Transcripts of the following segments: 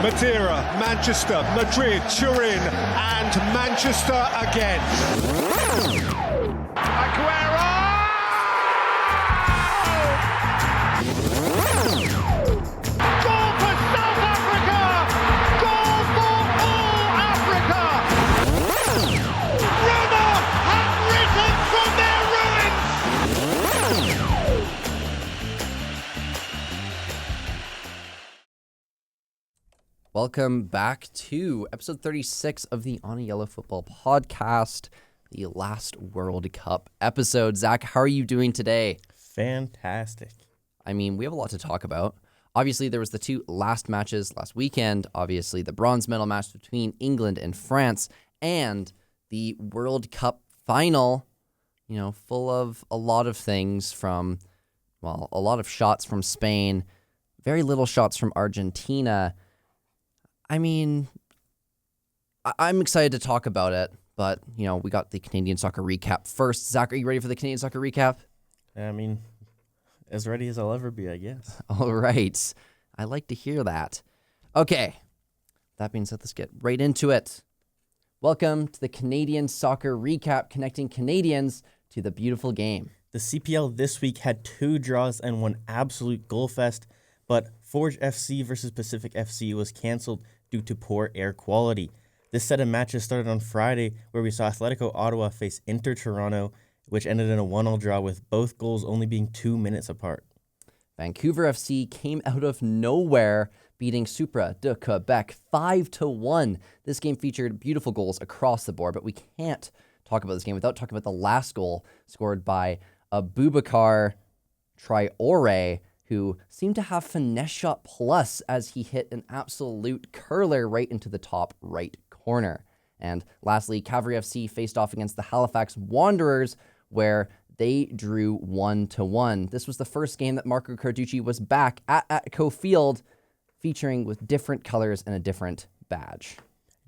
Madeira, Manchester, Madrid, Turin, and Manchester again. Aguero! Goal for South Africa! Goal for all Africa! Roma have risen from their ruins! Welcome back to episode 36 of the On a Yellow Football podcast, the last World Cup episode. Zach, how are you doing today? Fantastic. I mean, we have a lot to talk about. Obviously, there was the two last matches last weekend. Obviously, the bronze medal match between England and France, and the World Cup final, full of a lot of things from, a lot of shots from Spain, very little shots from Argentina. I mean, I'm excited to talk about it, but, we got the Canadian soccer recap first. Zach, are you ready for the Canadian soccer recap? I mean, as ready as I'll ever be, I guess. All right. I like to hear that. Okay. That being said, let's get right into it. Welcome to the Canadian soccer recap, connecting Canadians to the beautiful game. The CPL this week had 2 draws and one absolute goal fest, but Forge FC versus Pacific FC was canceled due to poor air quality. This set of matches started on Friday, where we saw Atletico Ottawa face Inter Toronto, which ended in a 1-1 draw with both goals only being 2 minutes apart. Vancouver FC came out of nowhere, beating Supra de Quebec 5-1. This game featured beautiful goals across the board, but we can't talk about this game without talking about the last goal scored by Abubakar Traore, who seemed to have finesse shot plus as he hit an absolute curler right into the top right corner. And lastly, Cavalry FC faced off against the Halifax Wanderers, where they drew 1-1. This was the first game that Marco Carducci was back at Atco Field, featuring with different colors and a different badge.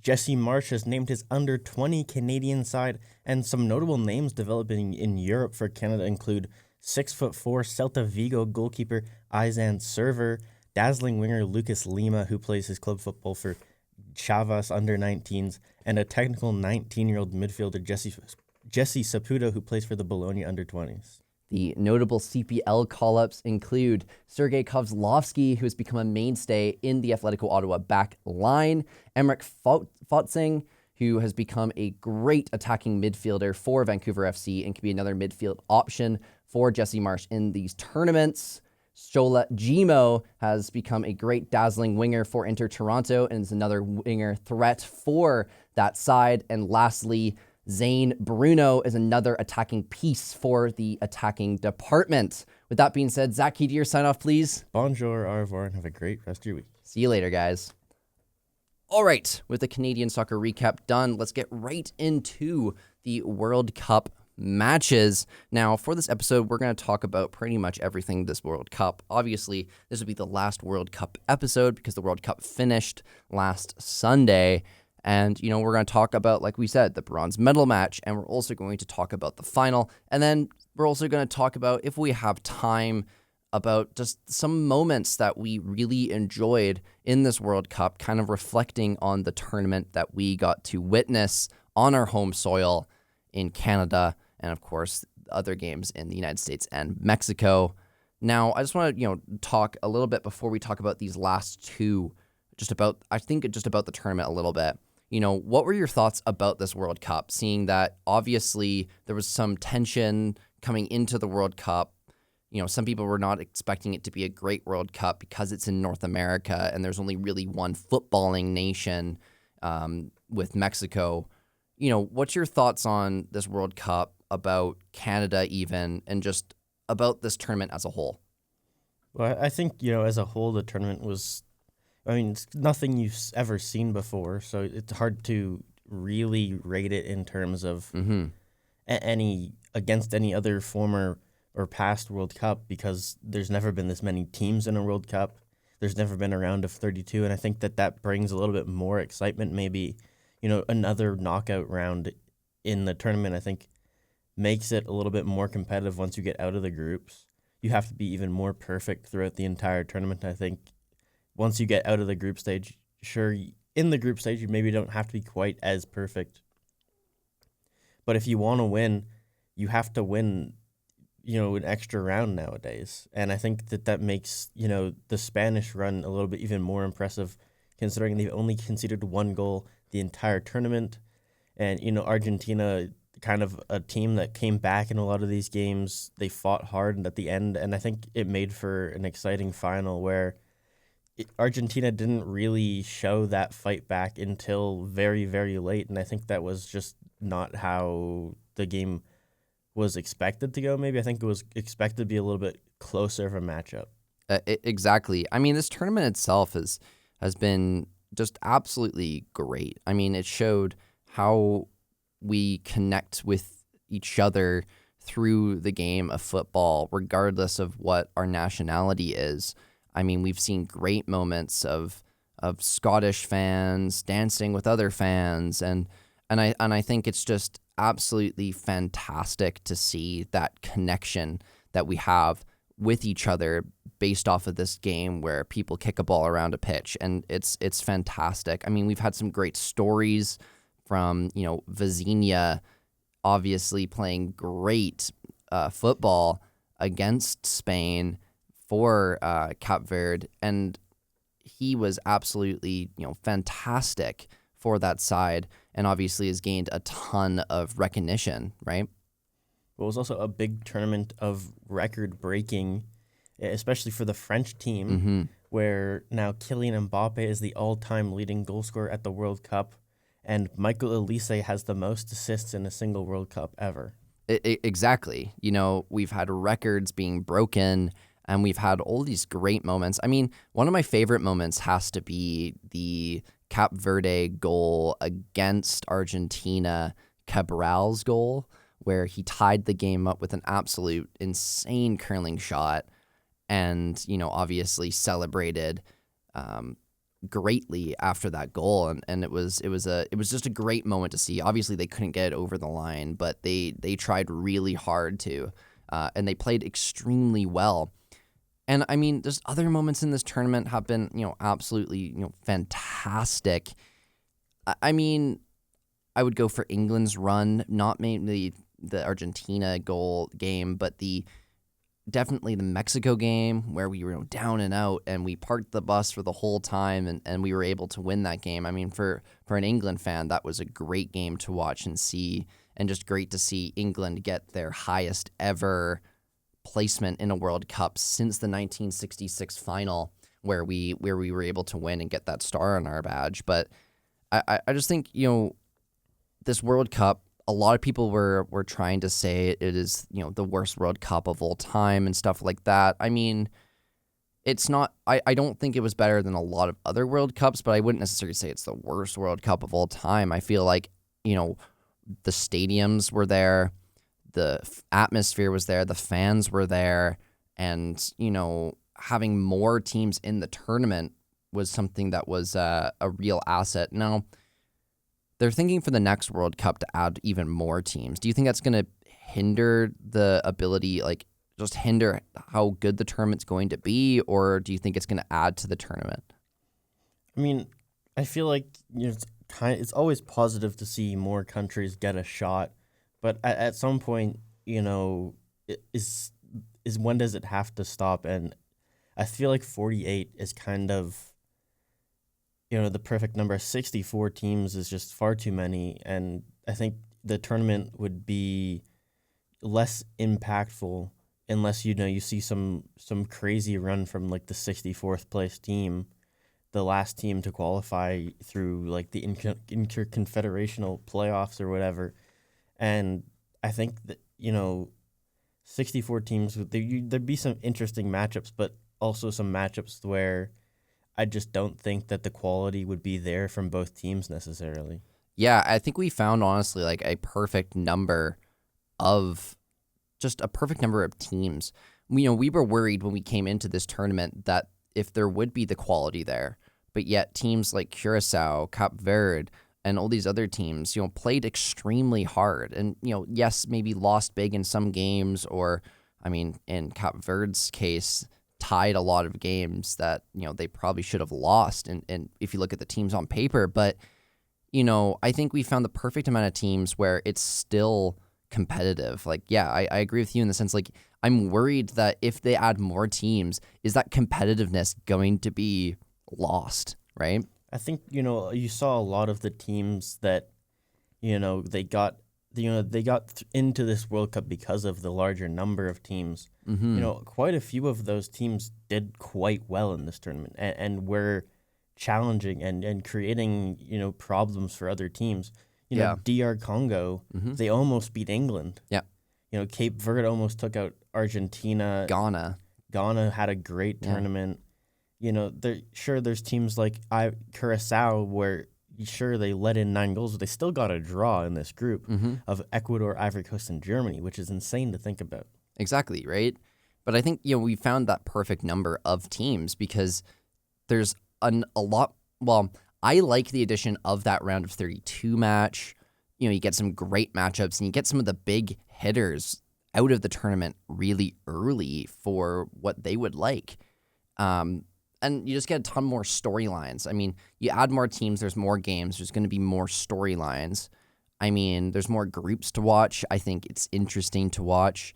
Jesse Marsh has named his under-20 Canadian side, and some notable names developing in Europe for Canada include 6'4" Celta Vigo goalkeeper Izan Server, dazzling winger Lucas Lima, who plays his club football for Chavas under-19s, and a technical 19-year-old midfielder Jesse Saputo, who plays for the Bologna under-20s. The notable CPL call-ups include Sergei Kozlovsky, who has become a mainstay in the Atletico Ottawa back line, Emmerich Fotzing, who has become a great attacking midfielder for Vancouver FC and can be another midfield option for Jesse Marsh in these tournaments. Shola Jimo has become a great dazzling winger for Inter Toronto and is another winger threat for that side. And lastly, Zane Bruno is another attacking piece for the attacking department. With that being said, Zach, can you do your sign off, please? Bonjour, au revoir, and have a great rest of your week. See you later, guys. All right, with the Canadian soccer recap done, let's get right into the World Cup matches. Now, for this episode, we're going to talk about pretty much everything this World Cup. Obviously, this will be the last World Cup episode because the World Cup finished last Sunday. And, we're going to talk about, like we said, the bronze medal match, and we're also going to talk about the final. And then we're also going to talk about, if we have time, about just some moments that we really enjoyed in this World Cup, kind of reflecting on the tournament that we got to witness on our home soil in Canada, and of course, other games in the United States and Mexico. Now, I just want to, talk a little bit before we talk about these last two, just about the tournament a little bit. What were your thoughts about this World Cup, seeing that obviously there was some tension coming into the World Cup? Some people were not expecting it to be a great World Cup because it's in North America and there's only really one footballing nation with Mexico. What's your thoughts on this World Cup, about Canada even, and just about this tournament as a whole? Well, I think, as a whole, the tournament was, it's nothing you've ever seen before, so it's hard to really rate it in terms of against any other former or past World Cup, because there's never been this many teams in a World Cup. There's never been a round of 32, and I think that brings a little bit more excitement. Maybe, another knockout round in the tournament, I think, makes it a little bit more competitive once you get out of the groups. You have to be even more perfect throughout the entire tournament, I think. Once you get out of the group stage, sure, in the group stage, you maybe don't have to be quite as perfect. But if you want to win, you have to win, an extra round nowadays. And I think that makes, the Spanish run a little bit even more impressive, considering they've only conceded one goal the entire tournament. And, Argentina, kind of a team that came back in a lot of these games. They fought hard at the end, and I think it made for an exciting final where Argentina didn't really show that fight back until very, very late, and I think that was just not how the game was expected to go. Maybe I think it was expected to be a little bit closer of a matchup. Exactly. I mean, this tournament itself has been just absolutely great. I mean, it showed how we connect with each other through the game of football, regardless of what our nationality is. I mean, we've seen great moments of Scottish fans dancing with other fans, and I think it's just absolutely fantastic to see that connection that we have with each other based off of this game where people kick a ball around a pitch, and it's fantastic. I mean, we've had some great stories from, Vizinha obviously playing great football against Spain for Cape Verde, and he was absolutely, fantastic for that side, and obviously has gained a ton of recognition, right? It was also a big tournament of record-breaking, especially for the French team, where now Kylian Mbappe is the all-time leading goal scorer at the World Cup, and Michael Olise has the most assists in a single World Cup ever. Exactly. We've had records being broken, and we've had all these great moments. I mean, one of my favorite moments has to be the Cape Verde goal against Argentina, Cabral's goal, where he tied the game up with an absolute insane curling shot and, obviously celebrated greatly after that goal. And it was just a great moment to see. Obviously, they couldn't get it over the line, but they tried really hard to, and they played extremely well. And I mean, there's other moments in this tournament have been, absolutely, fantastic. I mean, I would go for England's run, not mainly the Argentina game, but definitely the Mexico game where we were down and out and we parked the bus for the whole time and we were able to win that game. I mean, for an England fan, that was a great game to watch and see, and just great to see England get their highest ever placement in a World Cup since the 1966 final where we were able to win and get that star on our badge. But I just think, this World Cup, a lot of people were trying to say it is, the worst World Cup of all time and stuff like that. I mean, it's not, I don't think it was better than a lot of other World Cups, but I wouldn't necessarily say it's the worst World Cup of all time. I feel like, the stadiums were there, the atmosphere was there, the fans were there, and, having more teams in the tournament was something that was a real asset. Now, they're thinking for the next World Cup to add even more teams. Do you think that's going to hinder the ability, just hinder how good the tournament's going to be, or do you think it's going to add to the tournament? I mean, I feel like it's always positive to see more countries get a shot, but at some point, is when does it have to stop? And I feel like 48 is kind of, the perfect number. 64 teams is just far too many, and I think the tournament would be less impactful unless, you see some crazy run from, the 64th place team, the last team to qualify through, the interconfederational playoffs or whatever. And I think that, 64 teams, there'd be some interesting matchups, but also some matchups where I just don't think that the quality would be there from both teams necessarily. Yeah, I think we found, honestly, a perfect number of teams. We were worried when we came into this tournament that if there would be the quality there, but yet teams like Curacao, Cape Verde, and all these other teams, played extremely hard. And, yes, maybe lost big in some games, or, I mean, in Cape Verde's case, tied a lot of games that, they probably should have lost. And if you look at the teams on paper, but, I think we found the perfect amount of teams where it's still competitive. Like, yeah, I agree with you in the sense, like, I'm worried that if they add more teams, is that competitiveness going to be lost, right? I think, you saw a lot of the teams that, they got into this World Cup because of the larger number of teams. Quite a few of those teams did quite well in this tournament and were challenging and creating, problems for other teams. DR Congo, they almost beat England. Yeah. Cape Verde almost took out Argentina. Ghana had a great tournament. There's teams like Curacao where sure they let in 9 goals, but they still got a draw in this group of Ecuador, Ivory Coast, and Germany, which is insane to think about. Exactly, right? But I think, we found that perfect number of teams because there's a lot. Well, I like the addition of that round of 32 match. You get some great matchups and you get some of the big hitters out of the tournament really early for what they would like. And you just get a ton more storylines. I mean, you add more teams, there's more games, there's going to be more storylines. I mean, there's more groups to watch. I think it's interesting to watch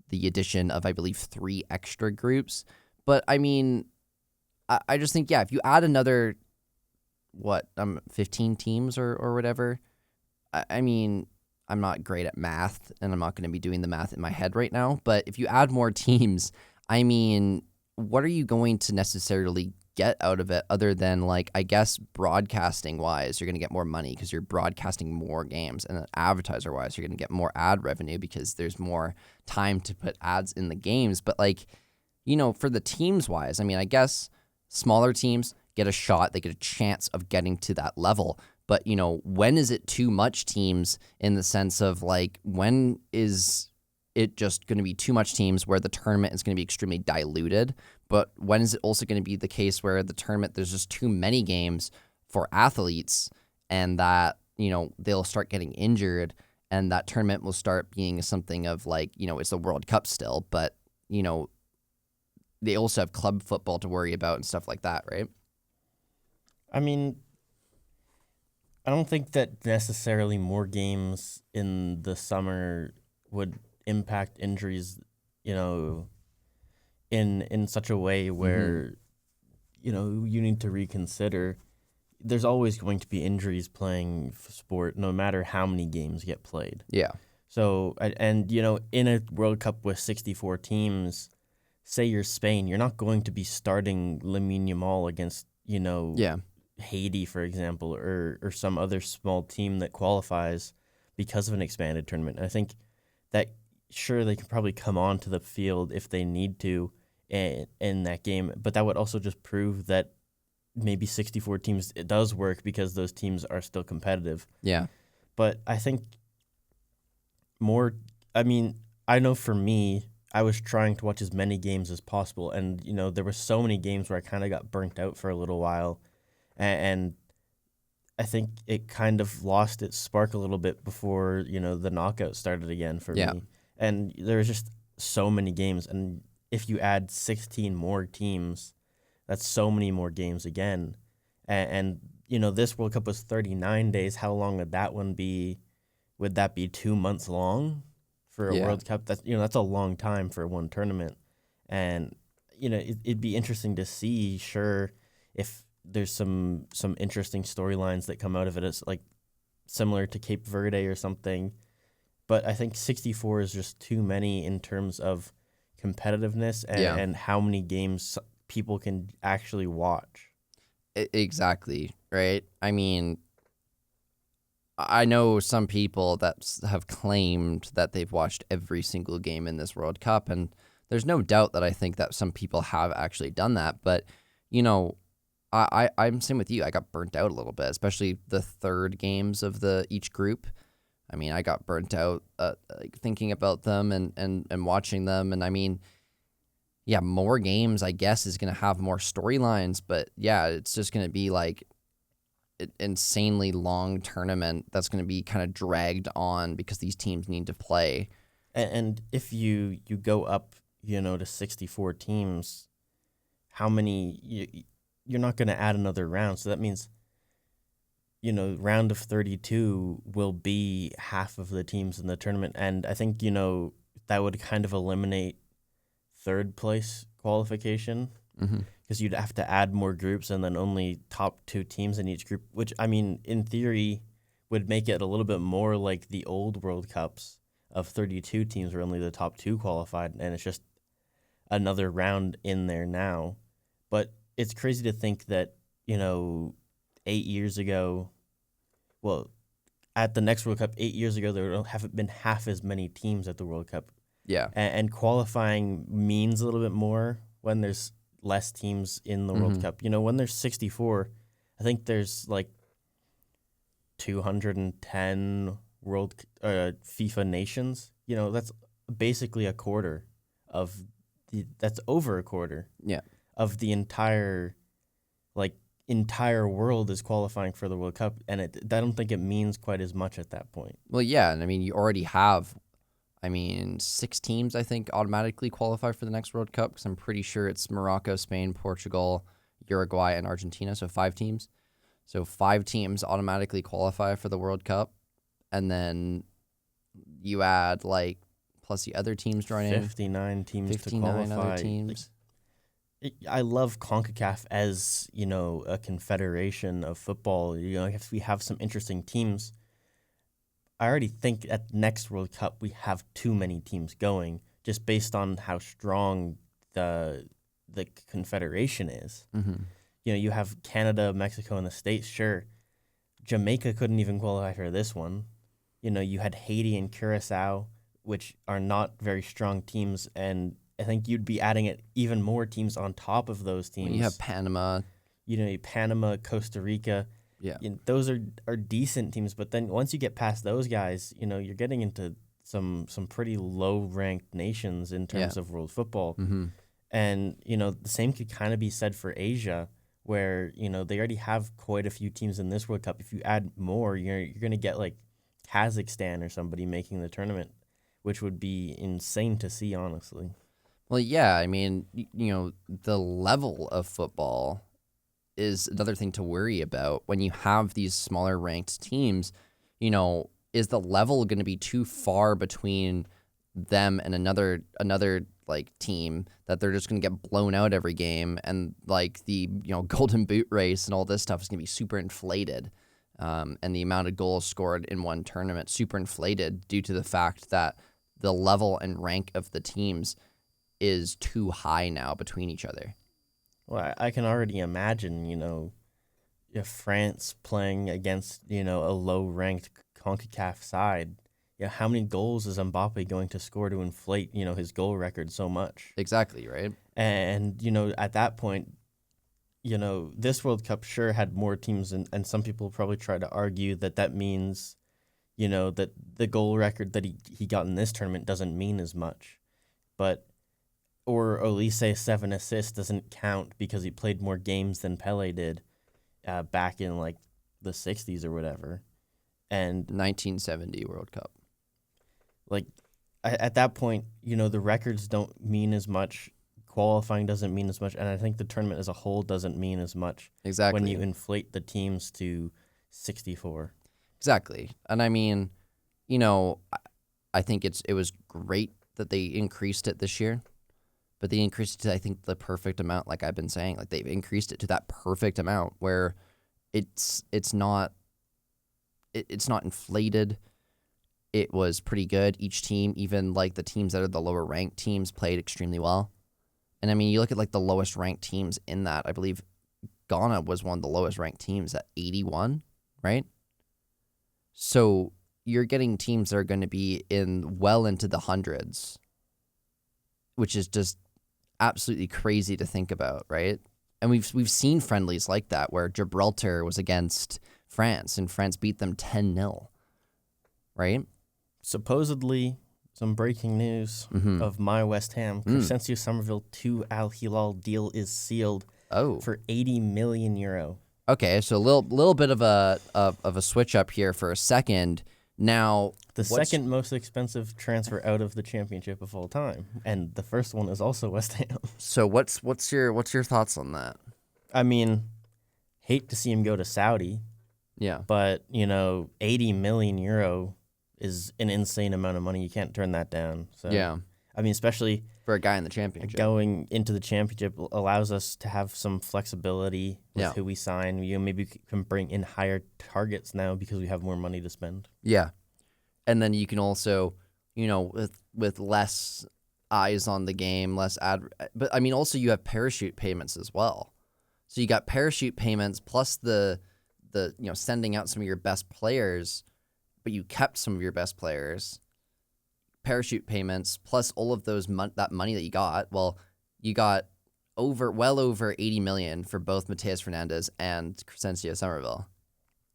the addition of, I believe, 3 extra groups. But, I mean, I just think, if you add another, 15 teams or whatever, I mean, I'm not great at math, and I'm not going to be doing the math in my head right now. But if you add more teams, I mean, what are you going to necessarily get out of it other than, like, I guess broadcasting-wise, you're going to get more money because you're broadcasting more games. And then advertiser-wise, you're going to get more ad revenue because there's more time to put ads in the games. But, like, for the teams-wise, I mean, I guess smaller teams get a shot. They get a chance of getting to that level. But, when is it too much teams in the sense of, like, when is it just going to be too much teams where the tournament is going to be extremely diluted? But when is it also going to be the case where the tournament, there's just too many games for athletes and that, they'll start getting injured and that tournament will start being something of like, it's a World Cup still, but, they also have club football to worry about and stuff like that, right? I mean, I don't think that necessarily more games in the summer would impact injuries, in such a way where, you need to reconsider. There's always going to be injuries playing sport, no matter how many games get played. Yeah. So, and in a World Cup with 64 teams, say you're Spain, you're not going to be starting Lamine Yamal against, Haiti, for example, or some other small team that qualifies because of an expanded tournament. And I think that, sure, they can probably come onto the field if they need to in that game, but that would also just prove that maybe 64 teams, it does work because those teams are still competitive. Yeah. But I think I know for me, I was trying to watch as many games as possible, and there were so many games where I kind of got burnt out for a little while, and I think it kind of lost its spark a little bit before the knockout started again for me. And there was just so many games, and if you add 16 more teams, that's so many more games again. And this World Cup was 39 days. How long would that one be? Would that be 2 months long? For a World Cup, that's a long time for one tournament, and it'd be interesting to see, sure, if there's some interesting storylines that come out of it. It's like similar to Cape Verde or something, but I think 64 is just too many in terms of competitiveness and how many games people can actually watch. Exactly, right? I mean, I know some people that have claimed that they've watched every single game in this World Cup, and there's no doubt that I think that some people have actually done that. But, I'm same with you. I got burnt out a little bit, especially the third games of each group. I mean, I got burnt out thinking about them and watching them. And I mean, more games, I guess, is going to have more storylines. But, it's just going to be like insanely long tournament that's going to be kind of dragged on because these teams need to play. And if you go up, to 64 teams, how many you're not going to add another round. So that means, round of 32 will be half of the teams in the tournament. And I think, that would kind of eliminate third place qualification because you'd have to add more groups and then only top 2 teams in each group, which, I mean, in theory, would make it a little bit more like the old World Cups of 32 teams where only the top 2 qualified, and it's just another round in there now. But it's crazy to think that, 8 years ago, well, at the next World Cup, 8 years ago, there haven't been half as many teams at the World Cup. Yeah. And qualifying means a little bit more when there's less teams in the World Cup. When there's 64, I think there's like 210 FIFA nations. That's basically a quarter of that's over a quarter. Yeah. Of the entire world is qualifying for the World Cup, and I don't think it means quite as much at that point. Well, yeah, and I mean, you already have, 6 teams, I think, automatically qualify for the next World Cup, because I'm pretty sure it's Morocco, Spain, Portugal, Uruguay, and Argentina, so 5 teams. So 5 teams automatically qualify for the World Cup, and then you add, plus the other teams join in. 59 teams 59 to qualify. Other teams. I love CONCACAF as, a confederation of football. If we have some interesting teams, I already think at next World Cup we have too many teams going just based on how strong the confederation is. You have Canada, Mexico, and the States. Sure, Jamaica couldn't even qualify for this one. You had Haiti and Curacao, which are not very strong teams, and I think you'd be adding even more teams on top of those teams. You have Panama. Panama, Costa Rica. Yeah. Those are decent teams, but then once you get past those guys, you're getting into some pretty low-ranked nations in terms of world football. And, the same could kind of be said for Asia, where, they already have quite a few teams in this World Cup. If you add more, you're going to get, Kazakhstan or somebody making the tournament, which would be insane to see, honestly. Well, yeah, the level of football is another thing to worry about when you have these smaller ranked teams. Is the level going to be too far between them and another team that they're just going to get blown out every game, and the golden boot race and all this stuff is going to be super inflated, and the amount of goals scored in one tournament super inflated due to the fact that the level and rank of the teams is too high now between each other. Well, I can already imagine, if France playing against, a low-ranked CONCACAF side, how many goals is Mbappe going to score to inflate, his goal record so much? Exactly, right? And, at that point, this World Cup sure had more teams, and some people probably try to argue that means, that the goal record that he got in this tournament doesn't mean as much. But or Olise's 7 assists doesn't count because he played more games than Pele did back in the 60s or whatever. And 1970 World Cup. At that point, the records don't mean as much. Qualifying doesn't mean as much. And I think the tournament as a whole doesn't mean as much. Exactly. When you inflate the teams to 64. Exactly. And I think it was great that they increased it this year. But they increased it to, I think, the perfect amount, like I've been saying. They've increased it to that perfect amount where it's not inflated. It was pretty good. Each team, even the teams that are the lower ranked teams, played extremely well. And you look at the lowest ranked teams in that. I believe Ghana was one of the lowest ranked teams at 81, right? So you're getting teams that are going to be well into the hundreds, which is just absolutely crazy to think about, right? And we've seen friendlies like that where Gibraltar was against France and France beat them 10-0, right? Supposedly, some breaking news of my West Ham. Crescencio Summerville to Al Hilal deal is sealed for €80 million. Okay, so a little bit of a switch up here for a second. Now, The second most expensive transfer out of the championship of all time, and the first one is also West Ham. So what's your thoughts on that? I mean, hate to see him go to Saudi, Yeah. but 80 million euro is an insane amount of money. You can't turn that down. So Yeah. I mean, especially For a guy in the championship. going into the championship allows us to have some flexibility with Yeah. who we sign. Maybe we can bring in higher targets now because we have more money to spend. Yeah. And then you can also, with less eyes on the game, but I mean also you have parachute payments as well. So you got parachute payments plus the sending out some of your best players, but you kept some of your best players. Parachute payments plus all of those that money that you got. Well, you got well over 80 million for both Mateus Fernandes and Crescencio Summerville,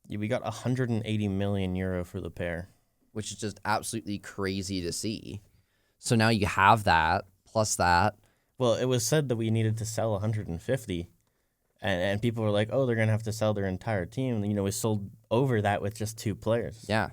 Yeah, we got 180 million euro for the pair. which is just absolutely crazy to see. So now you have that plus that. Well, it was said that we needed to sell 150, and people were like, "Oh, they're gonna have to sell their entire team." We sold over that with just 2 players. Yeah,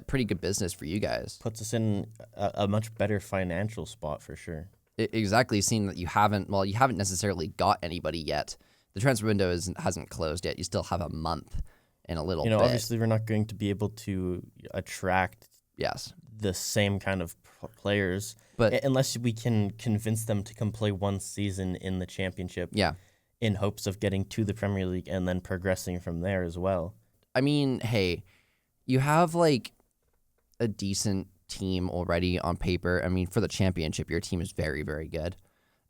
pretty good business for you guys. Puts us in a much better financial spot for sure. Exactly, seeing that you haven't necessarily got anybody yet. The transfer window hasn't closed yet. You still have a month and a little bit. Obviously, we're not going to be able to attract Yes. the same kind of players, But- unless we can convince them to come play one season in the championship, Yeah. in hopes of getting to the Premier League and then progressing from there as well. I mean, hey, you have like a decent team already on paper. I mean, for the championship, your team is very, very good.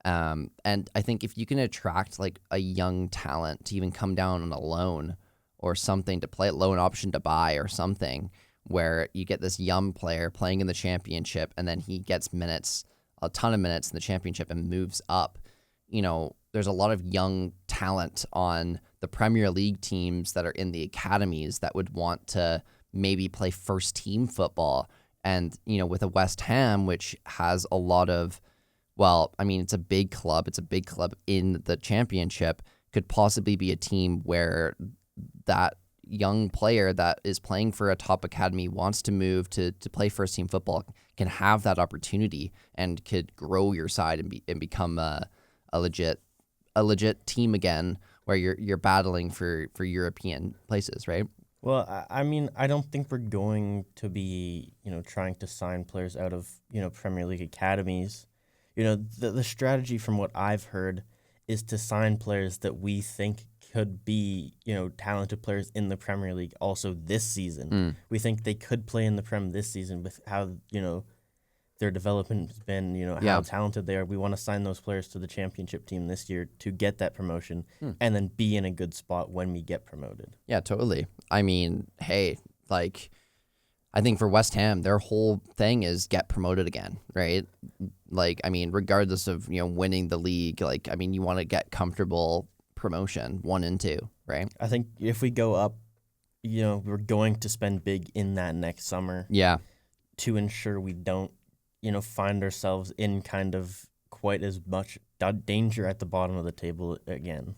And I think if you can attract like a young talent to even come down on a loan or something to play a loan option to buy or something, where you get this young player playing in the championship and then he gets a ton of minutes in the championship and moves up. There's a lot of young talent on the Premier League teams that are in the academies that would want to maybe play first team football. And, with a West Ham, which has a lot of, well, I mean, it's a big club. It's a big club in the championship, could possibly be a team where that young player that is playing for a top academy wants to move to play first team football, can have that opportunity and could grow your side and become a legit team again, where you're battling for European places, right? Well, I mean, I don't think we're going to be, trying to sign players out of, Premier League academies. The strategy from what I've heard is to sign players that we think could be, talented players in the Premier League also this season. We think they could play in the Prem this season with how, their development has been, how talented they are. We want to sign those players to the championship team this year to get that promotion and then be in a good spot when we get promoted. Yeah, totally. I mean, hey, like, I think for West Ham, their whole thing is get promoted again, right? Like, I mean, regardless of, winning the league, like, I mean, you want to get comfortable promotion 1 and 2, right? I think if we go up, we're going to spend big in that next summer. Yeah. To ensure we don't, find ourselves in kind of quite as much danger at the bottom of the table again.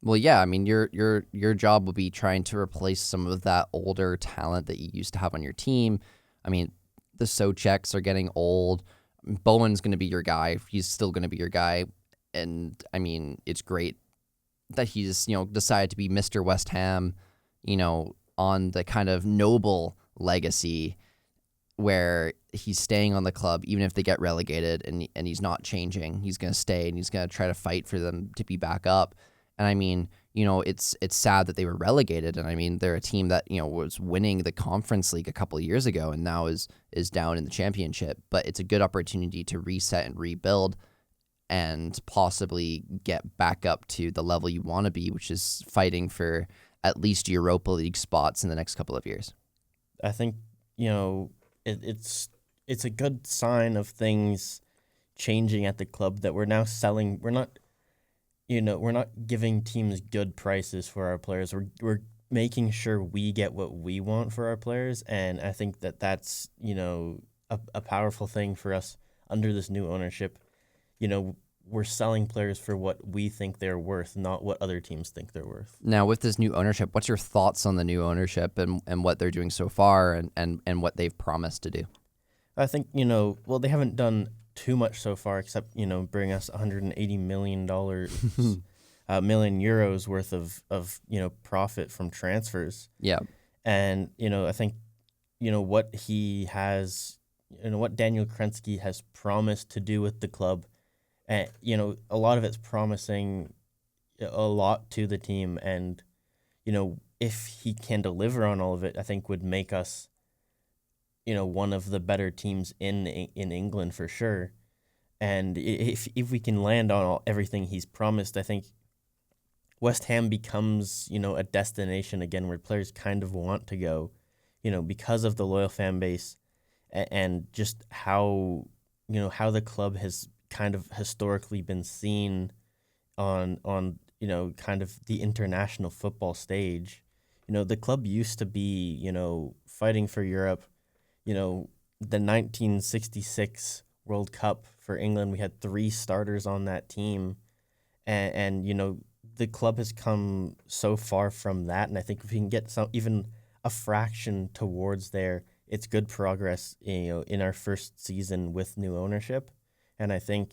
Well, yeah, I mean, your job will be trying to replace some of that older talent that you used to have on your team. I mean, the Součeks are getting old. Bowen's going to be your guy. He's still going to be your guy. And, I mean, it's great that he's, decided to be Mr. West Ham, on the kind of noble legacy where he's staying on the club, even if they get relegated, and he's not changing. He's going to stay, and he's going to try to fight for them to be back up. And I mean, it's sad that they were relegated. And I mean, they're a team that, was winning the Conference League a couple of years ago and now is down in the championship. But it's a good opportunity to reset and rebuild and possibly get back up to the level you want to be, which is fighting for at least Europa League spots in the next couple of years. I think, it's a good sign of things changing at the club that we're now selling. We're not giving teams good prices for our players. We're making sure we get what we want for our players, and I think that's a powerful thing for us under this new ownership. we're selling players for what we think they're worth, not what other teams think they're worth. Now, with this new ownership, what's your thoughts on the new ownership and what they're doing so far and what they've promised to do? I think, well, they haven't done too much so far except, bring us $180 million, million euros worth of profit from transfers. Yeah. And, I think, what he has, what Daniel Krensky has promised to do with the club, and, a lot of it's promising a lot to the team. And, if he can deliver on all of it, I think would make us, one of the better teams in England for sure. And if we can land on everything he's promised, I think West Ham becomes, a destination again where players kind of want to go, because of the loyal fan base and just how the club has kind of historically been seen on kind of the international football stage. The club used to be, fighting for Europe. The 1966 World Cup for England, we had 3 starters on that team. And the club has come so far from that. And I think if we can get even a fraction towards there, it's good progress, in our first season with new ownership. And I think,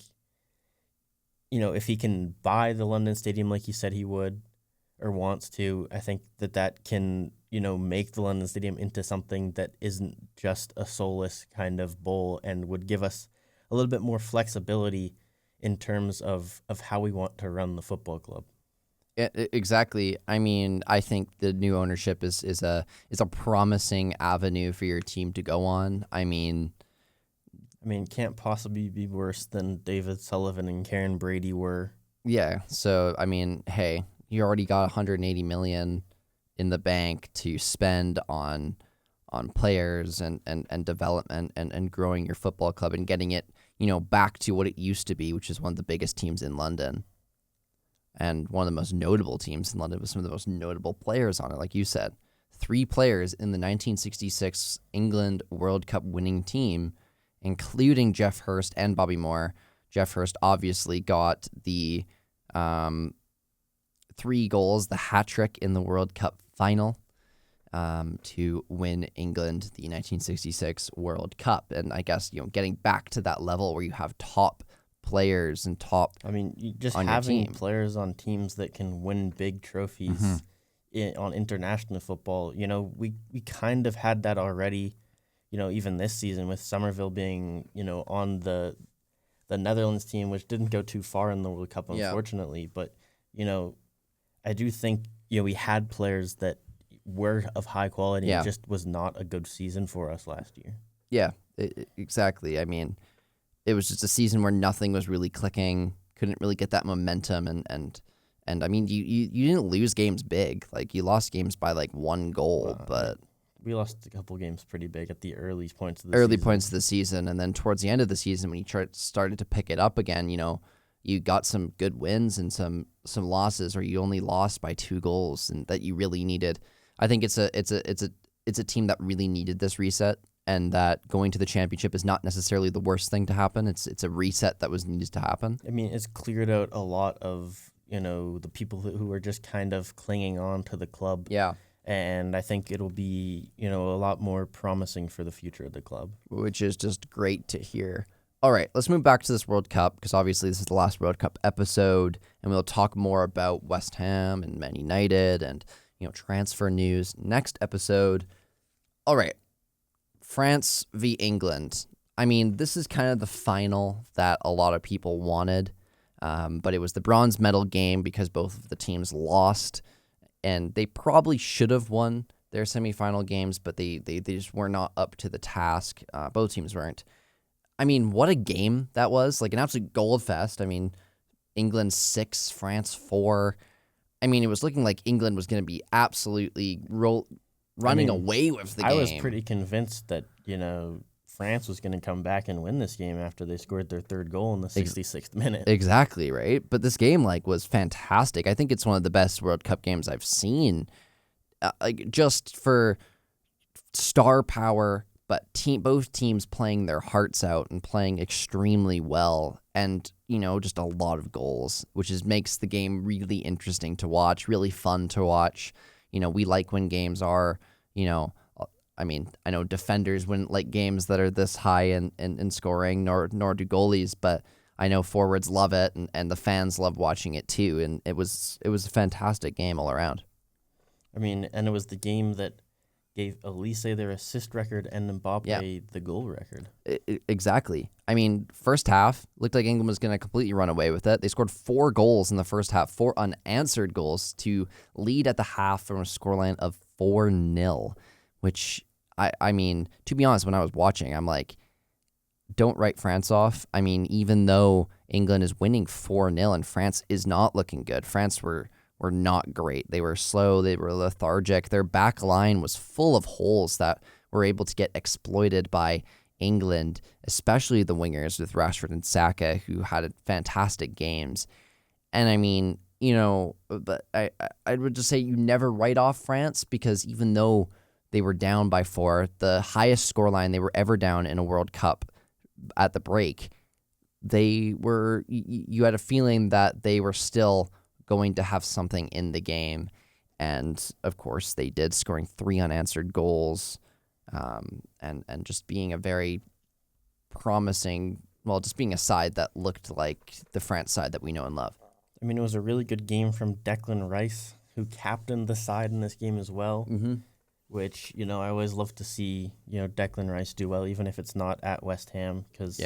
if he can buy the London Stadium like he said he would or wants to, I think that can, make the London Stadium into something that isn't just a soulless kind of bowl and would give us a little bit more flexibility in terms of how we want to run the football club. Yeah, exactly. I mean, I think the new ownership is a promising avenue for your team to go on. I mean, can't possibly be worse than David Sullivan and Karen Brady were. Yeah. So, I mean, hey, you already got 180 million in the bank to spend on players and development and growing your football club and getting it, back to what it used to be, which is one of the biggest teams in London. And one of the most notable teams in London with some of the most notable players on it, like you said. 3 players in the 1966 England World Cup winning team, including Jeff Hurst and Bobby Moore. Jeff Hurst obviously got the 3 goals, the hat trick in the World Cup final to win England the 1966 World Cup. And I guess, getting back to that level where you have top players and top. Just having players on teams that can win big trophies on international football. We kind of had that already. Even this season with Summerville being on the Netherlands team, which didn't go too far in the World Cup, unfortunately. Yeah. But I do think we had players that were of high quality. Yeah. It just was not a good season for us last year. Yeah, exactly. I mean, it was just a season where nothing was really clicking, couldn't really get that momentum, and I mean, you didn't lose games big. Like, you lost games by, 1 goal, but... We lost a couple games pretty big at the early points of the season. And then towards the end of the season, when you started to pick it up again, you got some good wins and some losses, or you only lost by 2 goals, and that you really needed. I think it's a team that really needed this reset. And that going to the championship is not necessarily the worst thing to happen. It's a reset that was needed to happen. It's cleared out a lot of, the people who are just kind of clinging on to the club. Yeah. And I think it'll be, a lot more promising for the future of the club. Which is just great to hear. All right, let's move back to this World Cup, because obviously this is the last World Cup episode, and we'll talk more about West Ham and Man United and, transfer news next episode. All right. France v. England. This is kind of the final that a lot of people wanted, but it was the bronze medal game because both of the teams lost, and they probably should have won their semifinal games, but they just were not up to the task. Both teams weren't. What a game that was. An absolute gold fest. England 6, France 4. It was looking like England was going to be absolutely running away with the game. I was pretty convinced that, France was going to come back and win this game after they scored their 3rd goal in the 66th minute. Exactly, right? But this game, was fantastic. I think it's one of the best World Cup games I've seen. Just for star power, but both teams playing their hearts out and playing extremely well, and just a lot of goals, which makes the game really interesting to watch, really fun to watch. We like when games are, I know defenders wouldn't like games that are this high in scoring, nor do goalies, but I know forwards love it, and the fans love watching it too. And it was a fantastic game all around. And it was the game that gave Elise their assist record and Mbappe the goal record. Exactly. First half, looked like England was going to completely run away with it. They scored 4 goals in the first half, 4 unanswered goals to lead at the half from a scoreline of 4-0, which, to be honest, when I was watching, I'm like, don't write France off. Even though England is winning 4-0 and France is not looking good, France were not great. They were slow. They were lethargic. Their back line was full of holes that were able to get exploited by England, especially the wingers with Rashford and Saka, who had fantastic games. And but I would just say you never write off France, because even though they were down by 4, the highest scoreline they were ever down in a World Cup at the break, you had a feeling that they were still going to have something in the game. And of course they did, scoring 3 unanswered goals, and just being a very promising, just being a side that looked like the France side that we know and love. It was a really good game from Declan Rice, who captained the side in this game as well, which, I always love to see, Declan Rice do well, even if it's not at West Ham, because,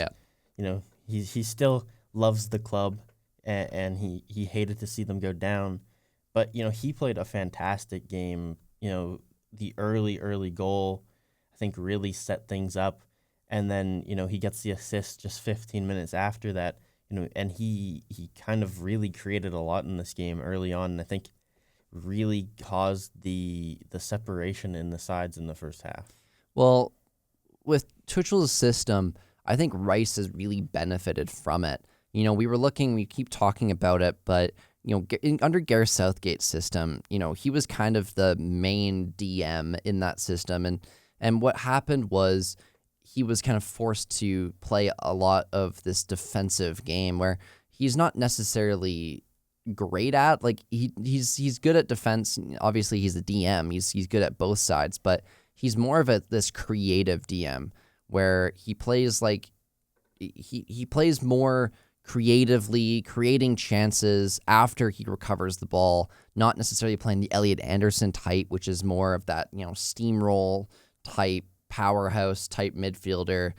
he still loves the club, and he hated to see them go down. But, he played a fantastic game. The early goal, I think, really set things up. And then, he gets the assist just 15 minutes after that, and he kind of really created a lot in this game early on, and I think really caused the separation in the sides in the first half. Well, with Tuchel's system, I think Rice has really benefited from it. We keep talking about it, but, under Gareth Southgate's system, he was kind of the main DM in that system. And what happened was he was kind of forced to play a lot of this defensive game where he's not necessarily great at. He's good at defense. Obviously, he's the DM. He's good at both sides, but he's more of this creative DM where he plays he plays more creatively, creating chances after he recovers the ball, not necessarily playing the Elliot Anderson type, which is more of that, steamroll type, powerhouse type midfielder,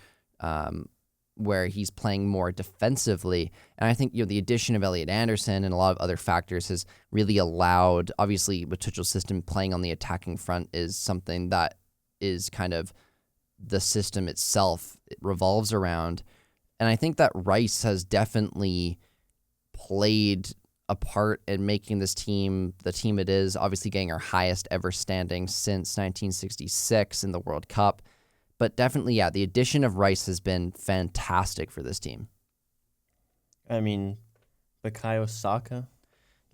where he's playing more defensively. And I think, the addition of Elliot Anderson and a lot of other factors has really allowed, obviously with Tuchel's system, playing on the attacking front is something that is kind of the system itself, it revolves around. And I think that Rice has definitely played a part in making this team the team it is, obviously getting our highest ever standing since 1966 in the World Cup. But definitely, the addition of Rice has been fantastic for this team. Bukayo Saka,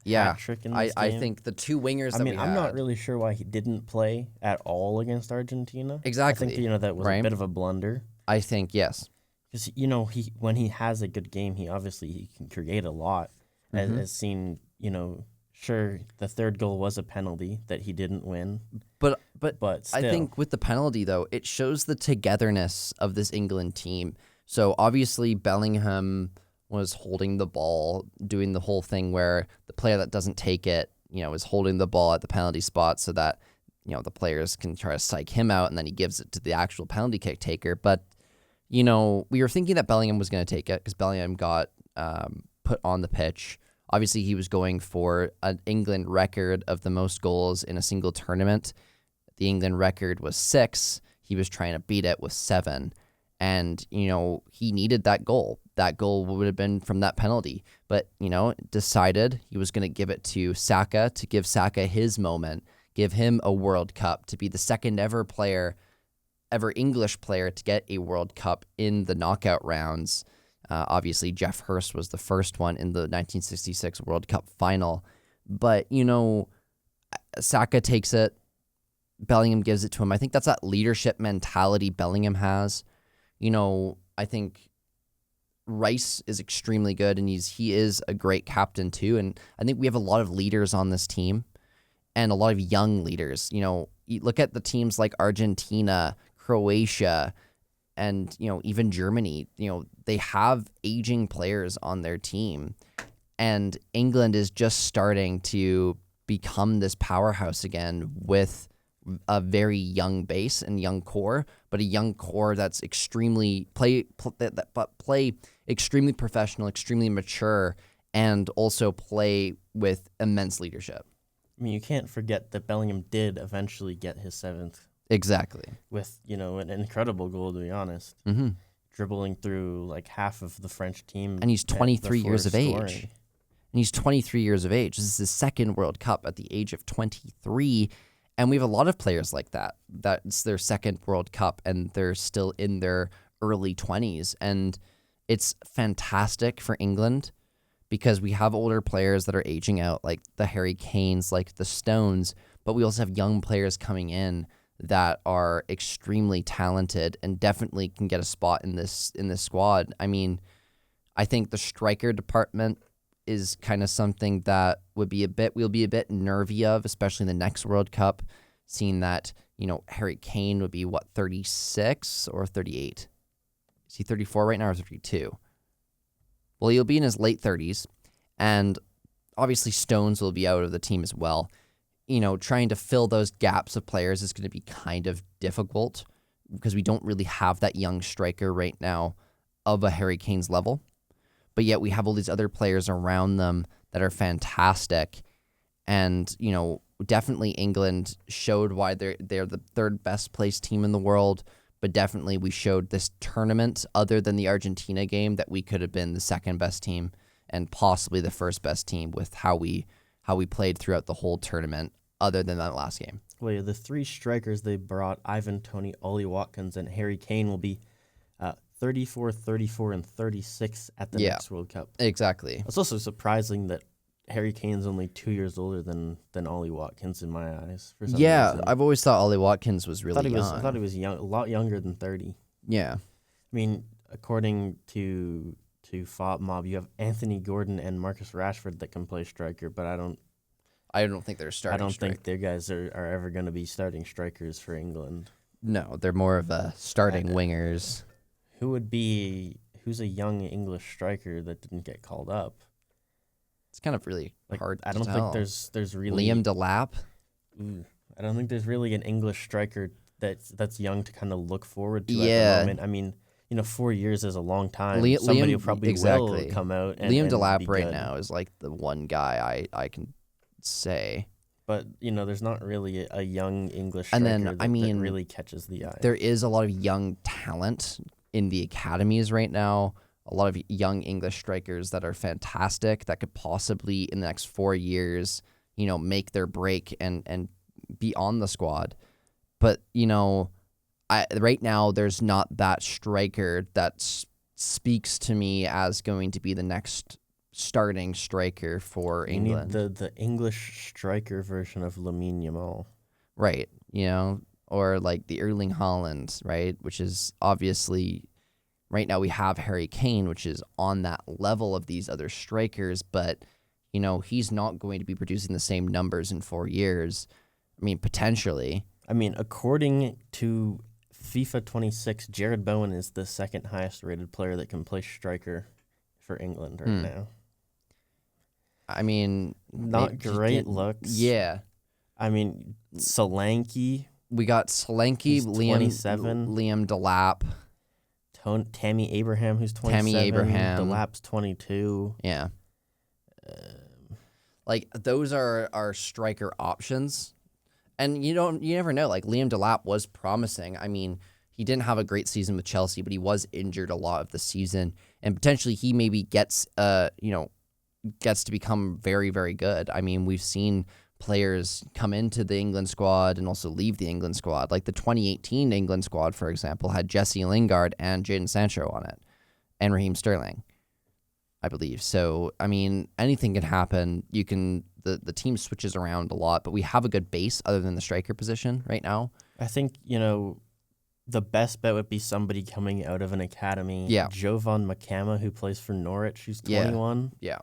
hat-trick in this I game. think the 2 wingers that we had. I'm not really sure why he didn't play at all against Argentina. Exactly. I think, that was a bit of a blunder. I think, yes. Because, when he has a good game, he can create a lot. As seen, sure, the third goal was a penalty that he didn't win. But still. I think with the penalty, though, it shows the togetherness of this England team. So obviously Bellingham was holding the ball, doing the whole thing where the player that doesn't take it, is holding the ball at the penalty spot so that, the players can try to psych him out, and then he gives it to the actual penalty kick taker. But, we were thinking that Bellingham was going to take it because Bellingham got put on the pitch. Obviously, he was going for an England record of the most goals in a single tournament. The England record was 6. He was trying to beat it with 7. And, he needed that goal. That goal would have been from that penalty. But, decided he was going to give it to Saka, to give Saka his moment, give him a World Cup, to be the second ever English player to get a World Cup in the knockout rounds. Obviously, Jeff Hurst was the first one in the 1966 World Cup final. But, Saka takes it. Bellingham gives it to him. I think that's that leadership mentality Bellingham has. I think Rice is extremely good, and he is a great captain too. And I think we have a lot of leaders on this team, and a lot of young leaders. You look at the teams like Argentina, Croatia, and even Germany. They have aging players on their team, and England is just starting to become this powerhouse again with a very young base and young core, but a young core that's extremely play extremely professional, extremely mature, and also play with immense leadership. I mean, you can't forget that Bellingham did eventually get his 7th. Exactly. With, an incredible goal, to be honest. Mm-hmm. Dribbling through like half of the French team. And he's 23 years of scoring. age. And he's 23 years of age. This is his second World Cup at the age of 23. And we have a lot of players like that. That's their second World Cup, and they're still in their early 20s. And it's fantastic for England because we have older players that are aging out, like the Harry Kanes, like the Stones. But we also have young players coming in that are extremely talented and definitely can get a spot in this squad. I mean, I think the striker department is kind of something that we'll be a bit nervy of, especially in the next World Cup, seeing that, Harry Kane would be 36 or 38? Is he 34 right now or 32? Well, he'll be in his late 30s, and obviously Stones will be out of the team as well. Trying to fill those gaps of players is going to be kind of difficult because we don't really have that young striker right now of a Harry Kane's level. But yet we have all these other players around them that are fantastic. And, definitely England showed why they're the third best placed team in the world. But definitely we showed this tournament, other than the Argentina game, that we could have been the second best team and possibly the first best team with how we played throughout the whole tournament, other than that last game. Well, yeah, the three strikers they brought, Ivan Toney, Ollie Watkins, and Harry Kane, will be 34, 34, and 36 at the next World Cup. Exactly. It's also surprising that Harry Kane's only 2 years older than Ollie Watkins in my eyes. For some reason. I've always thought Ollie Watkins was really young. I thought he was young, a lot younger than 30. Yeah. I mean, according to FOTMob, you have Anthony Gordon and Marcus Rashford that can play striker, but I don't think they're starting. I don't think their guys are ever going to be starting strikers for England. No, they're more of a starting wingers. Who's a young English striker that didn't get called up? It's kind of really hard to I don't tell. think there's really Liam Delap. I don't think there's really an English striker that's young to kind of look forward to at the moment. I mean, 4 years is a long time. Somebody probably will come out. Liam Delap right good. now is like the one guy I can say. But there's not really a young English striker that really catches the eye. There is a lot of young talent in the academies right now. A lot of young English strikers that are fantastic that could possibly in the next 4 years, make their break and be on the squad. But, right now there's not that striker that speaks to me as going to be the next starting striker for England. You need the English striker version of Lamine Yamal. Right, or like the Erling Haaland, right, which is obviously right now we have Harry Kane, which is on that level of these other strikers, but he's not going to be producing the same numbers in 4 years. I mean, potentially. I mean, according to FIFA 26, Jared Bowen is the second highest rated player that can play striker for England right now. I mean, not great looks. Yeah. I mean, Solanke. We got Solanke, Liam Delap. Tammy Abraham, who's 27. Delap's 22. Yeah. Those are our striker options. And you never know. Like, Liam Delap was promising. I mean, he didn't have a great season with Chelsea, but he was injured a lot of the season. And potentially he maybe gets to become very, very good. I mean, we've seen players come into the England squad and also leave the England squad. Like the 2018 England squad, for example, had Jesse Lingard and Jadon Sancho on it, and Raheem Sterling, I believe. So, I mean, anything can happen. You can the team switches around a lot, but we have a good base other than the striker position right now. I think, the best bet would be somebody coming out of an academy. Yeah. Jovan Makama, who plays for Norwich, who's Yeah. 21. Yeah.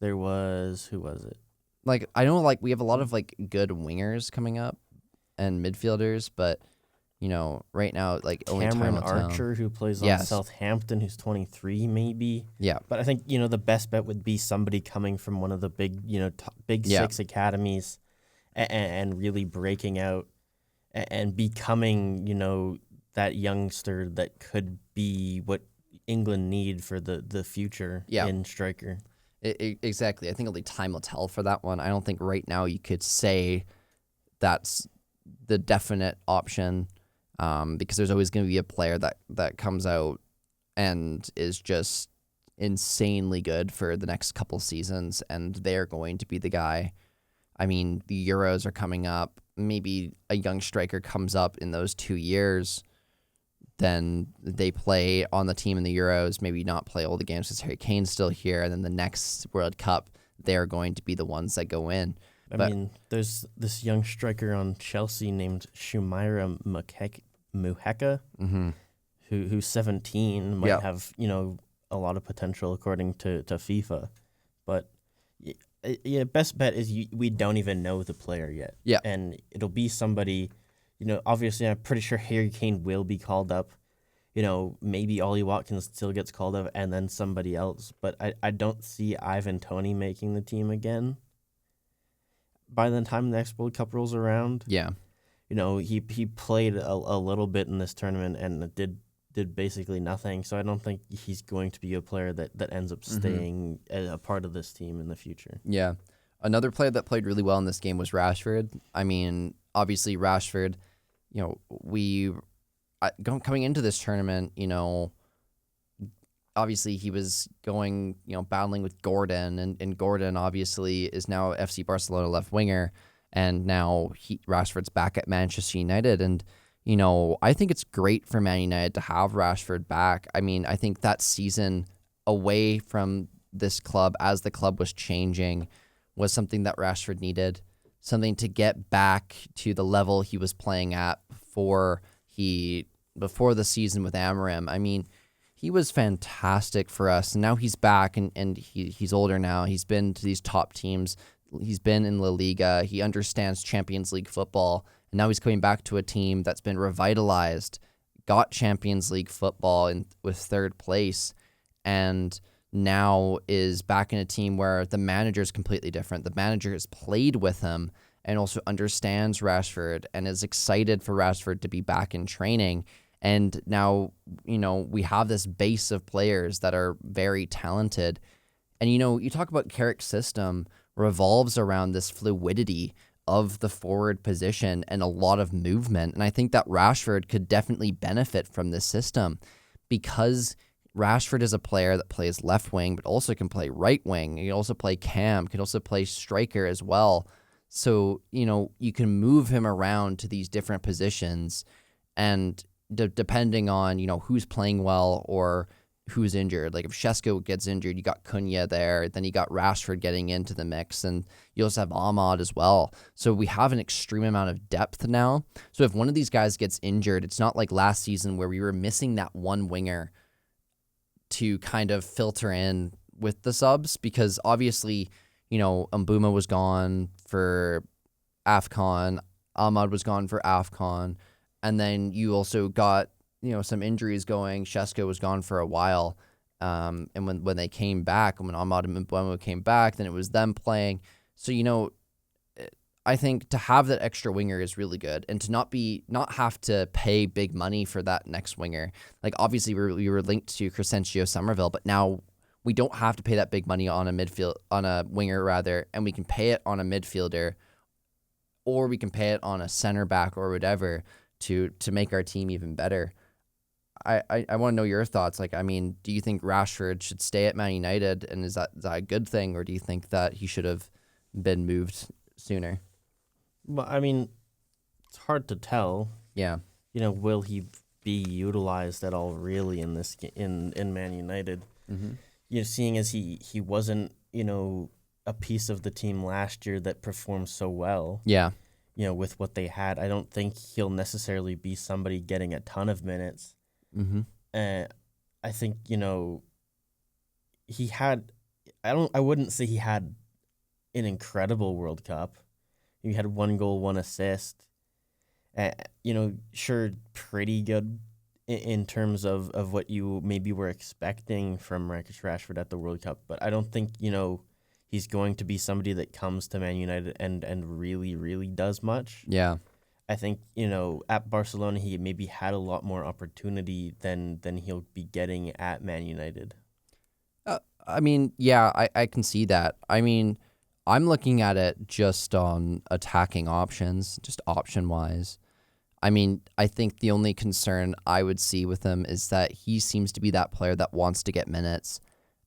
Who was it? Like, I know, like, we have a lot of, like, good wingers coming up and midfielders, but, right now, like, only time Cameron will tell. Archer, who plays on Yes. Southampton, who's 23, maybe. Yeah. But I think, the best bet would be somebody coming from one of the big, big Yeah. 6 academies and really breaking out and becoming, that youngster that could be what England need for the future in striker. Exactly. I think only time will tell for that one. I don't think right now you could say that's the definite option, because there's always going to be a player that comes out and is just insanely good for the next couple seasons, and they're going to be the guy. I mean, the Euros are coming up. Maybe a young striker comes up in those 2 years, then they play on the team in the Euros, maybe not play all the games because Harry Kane's still here, and then the next World Cup, they're going to be the ones that go in. I mean, there's this young striker on Chelsea named Shumaira Muheka, who's 17, might have, a lot of potential according to FIFA. But best bet is we don't even know the player yet. Yeah. And it'll be somebody, obviously I'm pretty sure Harry Kane will be called up. Maybe Ollie Watkins still gets called up and then somebody else. But I don't see Ivan Toney making the team again by the time the next World Cup rolls around. Yeah. He played a little bit in this tournament and did basically nothing. So I don't think he's going to be a player that ends up staying a part of this team in the future. Yeah. Another player that played really well in this game was Rashford. I mean, obviously Rashford, coming into this tournament, obviously he was going, battling with Gordon, and Gordon obviously is now FC Barcelona left winger, and now Rashford's back at Manchester United, and I think it's great for Man United to have Rashford back. I mean, I think that season away from this club as the club was changing was something that Rashford needed, something to get back to the level he was playing at before the season with Amorim. I mean, he was fantastic for us, and now he's back, and he's older now. He's been to these top teams. He's been in La Liga. He understands Champions League football. And now he's coming back to a team that's been revitalized, got Champions League football with third place, and now is back in a team where the manager is completely different. The manager has played with him and also understands Rashford and is excited for Rashford to be back in training. And now, we have this base of players that are very talented. And, you talk about Carrick's system revolves around this fluidity of the forward position and a lot of movement. And I think that Rashford could definitely benefit from this system because Rashford is a player that plays left wing, but also can play right wing. He can also play cam, can also play striker as well. So, you can move him around to these different positions, and depending on, who's playing well or who's injured. Like if Shesko gets injured, you got Cunha there, then you got Rashford getting into the mix, and you also have Ahmad as well. So we have an extreme amount of depth now. So if one of these guys gets injured, it's not like last season where we were missing that one winger to kind of filter in with the subs, because obviously, Mbuma was gone for AFCON, Ahmad was gone for AFCON, and then you also got some injuries going. Shesko was gone for a while. And when they came back, when Ahmad and Mbeumo came back, then it was them playing. So, I think to have that extra winger is really good, and to not have to pay big money for that next winger. Like obviously we were linked to Crescencio Summerville, but now we don't have to pay that big money on a winger rather, and we can pay it on a midfielder, or we can pay it on a center back or whatever to make our team even better. I want to know your thoughts. Like, I mean, do you think Rashford should stay at Man United, and is that a good thing, or do you think that he should have been moved sooner? Well, I mean, it's hard to tell. Yeah. Will he be utilized at all really in this in Man United? Mm-hmm. Seeing as he wasn't a piece of the team last year that performed so well. Yeah. With what they had, I don't think he'll necessarily be somebody getting a ton of minutes. Mm-hmm. I think he had. I wouldn't say he had an incredible World Cup. He had 1 goal, 1 assist. Sure, pretty good in terms of what you maybe were expecting from Marcus Rashford at the World Cup. But I don't think, he's going to be somebody that comes to Man United and really, really does much. Yeah. I think, at Barcelona, he maybe had a lot more opportunity than he'll be getting at Man United. I mean, yeah, I can see that. I mean, I'm looking at it just on attacking options, just option-wise. I mean, I think the only concern I would see with him is that he seems to be that player that wants to get minutes.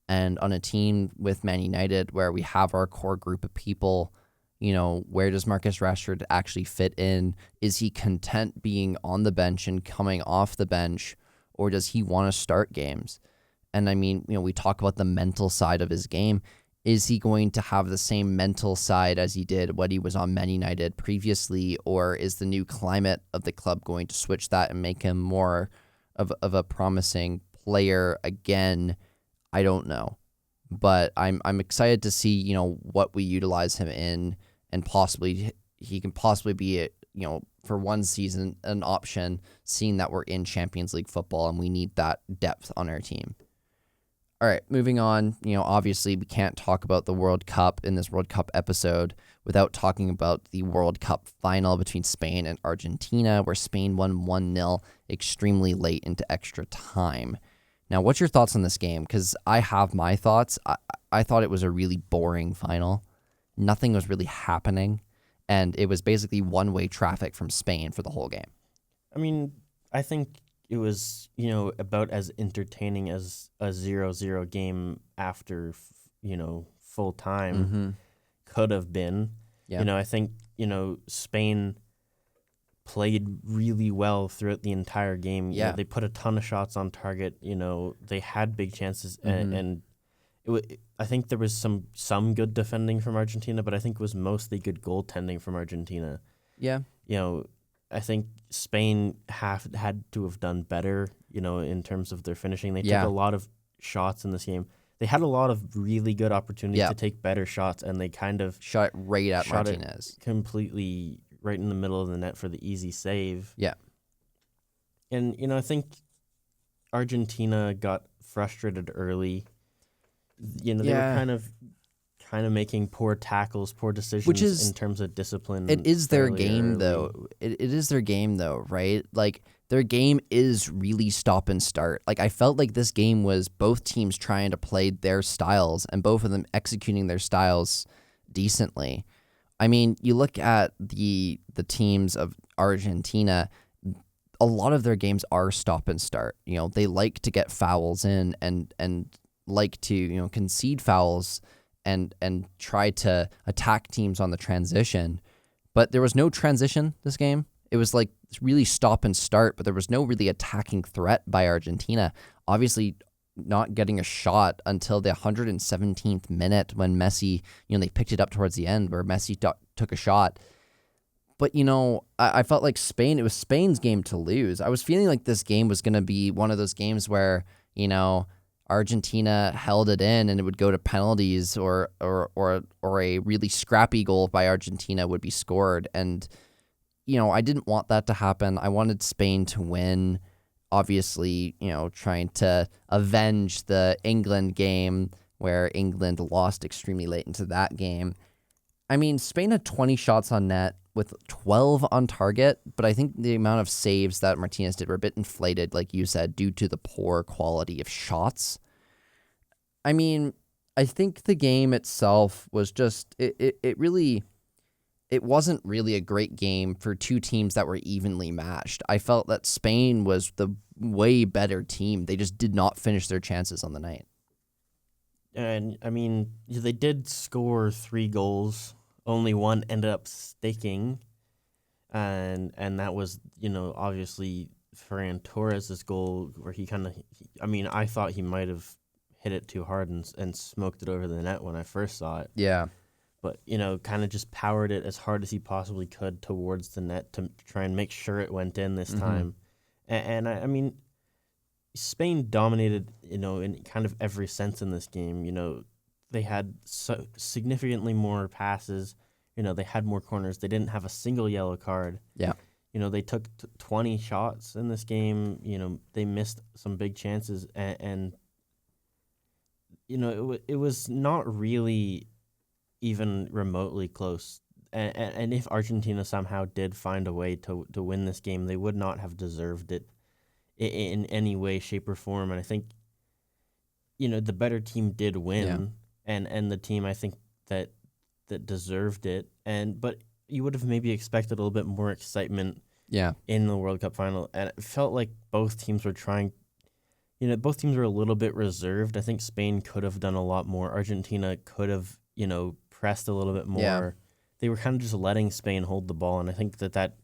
And on a team with Man United where we have our core group of people, where does Marcus Rashford actually fit in? Is he content being on the bench and coming off the bench, or does he want to start games? And I mean, we talk about the mental side of his game. Is he going to have the same mental side as he did when he was on Man United previously, or is the new climate of the club going to switch that and make him more of a promising player again? I don't know. But I'm excited to see, what we utilize him in, and possibly he can possibly be for one season an option, seeing that we're in Champions League football and we need that depth on our team. All right, moving on. Obviously we can't talk about the World Cup in this World Cup episode without talking about the World Cup final between Spain and Argentina, where Spain won 1-0 extremely late into extra time. Now, what's your thoughts on this game? Because I have my thoughts. I thought it was a really boring final. Nothing was really happening, and it was basically one-way traffic from Spain for the whole game. I mean, I think it was, about as entertaining as a 0-0 game after, full time could have been. Yeah. I think, Spain played really well throughout the entire game. Yeah. They put a ton of shots on target. They had big chances, and I think there was some good defending from Argentina, but I think it was mostly good goaltending from Argentina. Yeah. I think Spain had to have done better, in terms of their finishing. They took a lot of shots in this game. They had a lot of really good opportunities to take better shots, and they kind of shot it right at Martinez. Completely right in the middle of the net for the easy save. Yeah. And, I think Argentina got frustrated early. They were kind of making poor tackles, poor decisions in terms of discipline. It is their game, though. It is their game, though, right? Like, their game is really stop and start. Like, I felt like this game was both teams trying to play their styles and both of them executing their styles decently. I mean, you look at the teams of Argentina, a lot of their games are stop and start. They like to get fouls in and like to, concede fouls and try to attack teams on the transition. But there was no transition this game. It was like really stop and start, but there was no really attacking threat by Argentina. Obviously not getting a shot until the 117th minute when Messi, they picked it up towards the end where Messi took a shot. But, I felt like it was Spain's game to lose. I was feeling like this game was going to be one of those games where, Argentina held it in and it would go to penalties or a really scrappy goal by Argentina would be scored. And, I didn't want that to happen. I wanted Spain to win, obviously, trying to avenge the England game where England lost extremely late into that game. I mean, Spain had 20 shots on net with 12 on target, but I think the amount of saves that Martinez did were a bit inflated, like you said, due to the poor quality of shots. I mean, I think the game itself was just, it wasn't really a great game for two teams that were evenly matched. I felt that Spain was the way better team. They just did not finish their chances on the night. And, I mean, they did score 3 goals. Only one ended up sticking, and that was, obviously Ferran Torres' goal where I thought he might have hit it too hard and smoked it over the net when I first saw it. Yeah. But, kind of just powered it as hard as he possibly could towards the net to try and make sure it went in this time. And I mean, Spain dominated, in kind of every sense in this game. They had significantly more passes. They had more corners. They didn't have a single yellow card. Yeah. They took 20 shots in this game. They missed some big chances. And it was not really even remotely close. And if Argentina somehow did find a way to win this game, they would not have deserved it in any way, shape, or form. And I think, the better team did win, and the team I think that deserved it. But you would have maybe expected a little bit more excitement in the World Cup final. And it felt like both teams were trying, both teams were a little bit reserved. I think Spain could have done a lot more. Argentina could have, pressed a little bit more. Yeah. They were kind of just letting Spain hold the ball, and I think that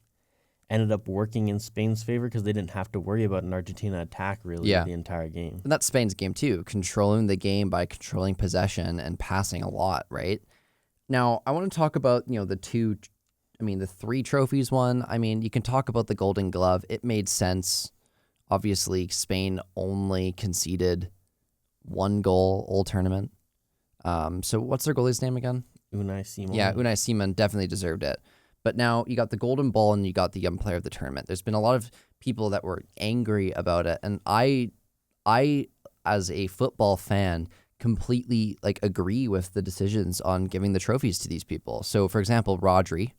ended up working in Spain's favor because they didn't have to worry about an Argentina attack really the entire game. And that's Spain's game too, controlling the game by controlling possession and passing a lot, right? Now, I want to talk about, the 3 trophies won. I mean, you can talk about the Golden Glove. It made sense. Obviously, Spain only conceded 1 goal all tournament. So what's their goalie's name again? Unai Simon. Yeah, Unai Simon definitely deserved it. But now you got the Golden Ball and you got the Young Player of the Tournament. There's been a lot of people that were angry about it. And I as a football fan, completely agree with the decisions on giving the trophies to these people. So, for example, Rodri,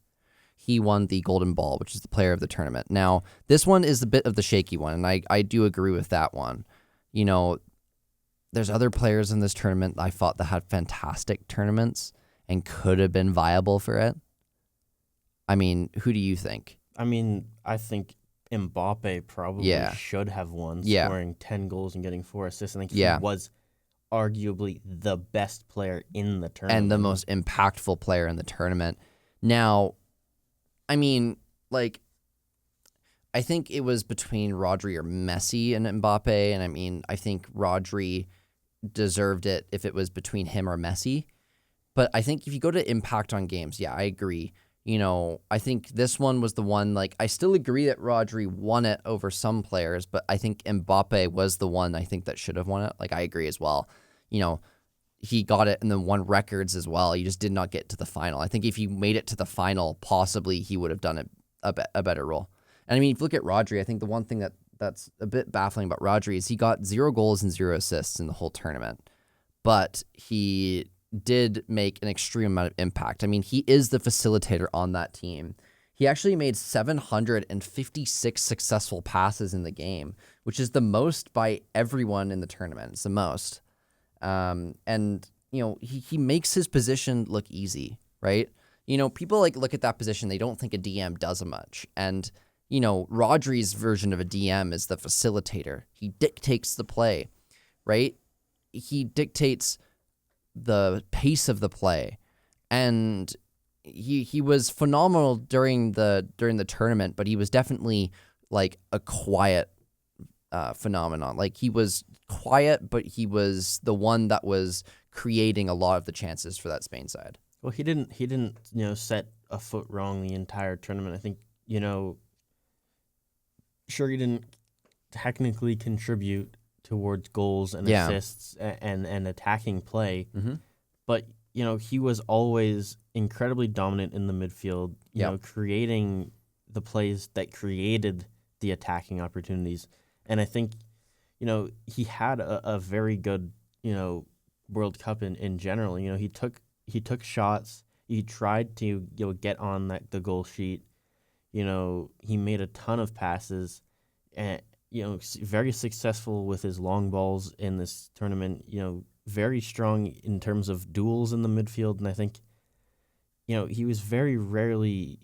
he won the Golden Ball, which is the player of the tournament. Now, this one is a bit of the shaky one, and I do agree with that one. There's other players in this tournament I thought that had fantastic tournaments and could have been viable for it. I mean, who do you think? I mean, I think Mbappe probably should have won, scoring 10 goals and getting 4 assists. I think he was arguably the best player in the tournament. And the most impactful player in the tournament. Now, I mean, I think it was between Rodri or Messi and Mbappe, and I mean, I think Rodri deserved it if it was between him or Messi. But I think if you go to impact on games, I agree. I think this one was the one, I still agree that Rodri won it over some players, but I think Mbappe was the one I think that should have won it. I agree as well. He got it and then won records as well. He just did not get to the final. I think if he made it to the final, possibly he would have done it a better role. And I mean, if you look at Rodri, I think the one thing that's a bit baffling about Rodri is he got 0 goals and 0 assists in the whole tournament, but he did make an extreme amount of impact. I mean, he is the facilitator on that team. He actually made 756 successful passes in the game, which is the most by everyone in the tournament. It's the most. And, he makes his position look easy, right? People look at that position, they don't think a DM does much. And, Rodri's version of a DM is the facilitator. He dictates the play, right? He dictates the pace of the play, and he was phenomenal during the tournament, but he was definitely a quiet phenomenon. He was quiet, but he was the one that was creating a lot of the chances for that Spain side. Well, he didn't set a foot wrong the entire tournament. I think sure, he didn't technically contribute towards goals and assists and attacking play. Mm-hmm. But, he was always incredibly dominant in the midfield, creating the plays that created the attacking opportunities. And I think, he had a very good, World Cup in general. He took shots. He tried to get on the goal sheet. He made a ton of passes, and very successful with his long balls in this tournament. Very strong in terms of duels in the midfield, and I think he very rarely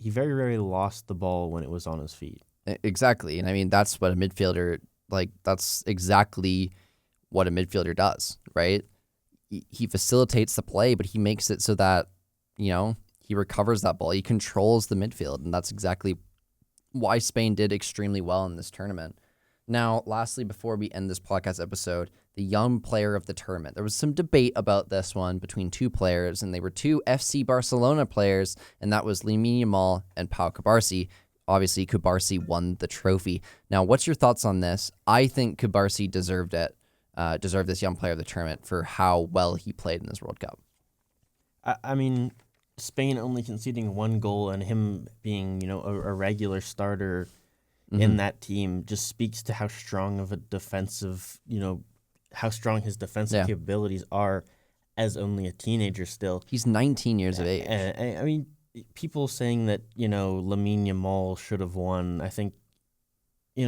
lost the ball when it was on his feet. Exactly, and I mean that's what a midfielder that's exactly what a midfielder does, right? He facilitates the play, but he makes it so that he recovers that ball. He controls the midfield, and that's exactly why Spain did extremely well in this tournament. Now, lastly, before we end this podcast episode, the young player of the tournament. There was some debate about this one between two players, and they were two FC Barcelona players, and that was Lamine Yamal and Pau Cubarsí. Obviously, Cubarsí won the trophy. Now, what's your thoughts on this? I think Cubarsí deserved this young player of the tournament for how well he played in this World Cup. I mean, Spain only conceding 1 goal and him being, a regular starter in that team just speaks to how strong of a defensive, how strong his defensive capabilities are as only a teenager still. He's 19 years of age. I mean, people saying that, Lamine Yamal should have won, I think,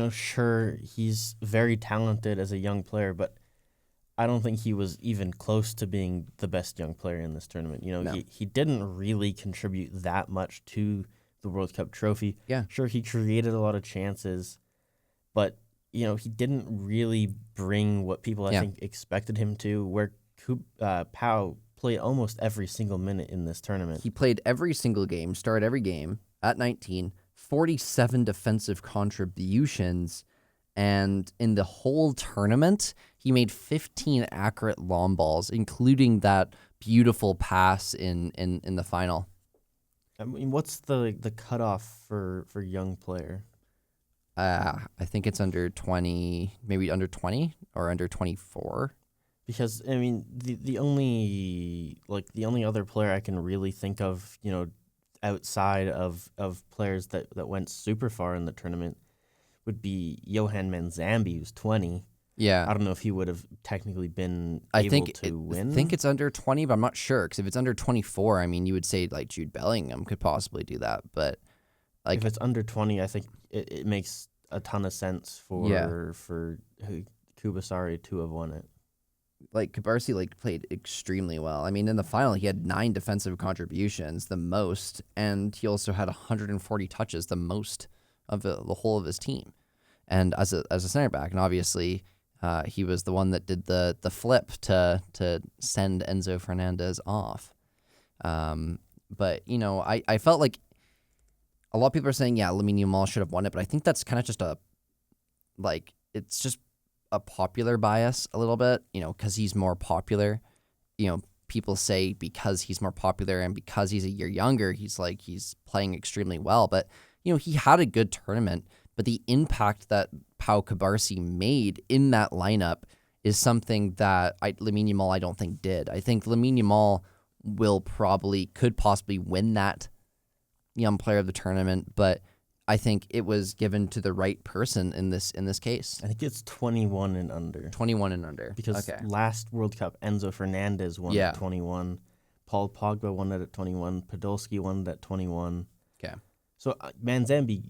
sure, he's very talented as a young player, but I don't think he was even close to being the best young player in this tournament. No. He didn't really contribute that much to the World Cup trophy. Yeah. Sure, he created a lot of chances, but, he didn't really bring what people, I think, expected him to, where Pau played almost every single minute in this tournament. He played every single game, started every game at 19, 47 defensive contributions, and in the whole tournament, he made 15 accurate long balls, including that beautiful pass in the final. I mean, what's the cutoff for young player? I think it's under 20, maybe under 20 or under 24. Because I mean, the only other player I can really think of, outside of players that went super far in the tournament would be Johan Manzambi, who's 20. Yeah. I don't know if he would have technically been to win. I think it's under 20, but I'm not sure. Because if it's under 24, I mean, you would say like Jude Bellingham could possibly do that. But like, if it's under 20, I think it makes a ton of sense for Cubarsí to have won it. Like Cubarsí played extremely well. I mean, in the final, he had 9 defensive contributions, the most, and he also had 140 touches, the most of the whole of his team. And as a center back, and obviously, he was the one that did the flip to send Enzo Fernandez off. But I felt like a lot of people are saying, Lamine Yamal should have won it, but I think that's kind of just it's just a popular bias a little bit, because he's more popular. People say because he's more popular and because he's a year younger, he's playing extremely well. But, he had a good tournament, but the impact that Pau Cubarsí made in that lineup is something that Lamine Yamal I don't think did. I think Lamine Yamal could possibly win that young player of the tournament, but I think it was given to the right person in this case. I think it's 21 and under. 21 and under. Because last World Cup, Enzo Fernandez won at 21. Paul Pogba won it at 21. Podolski won it at 21. Okay. So Manzambi,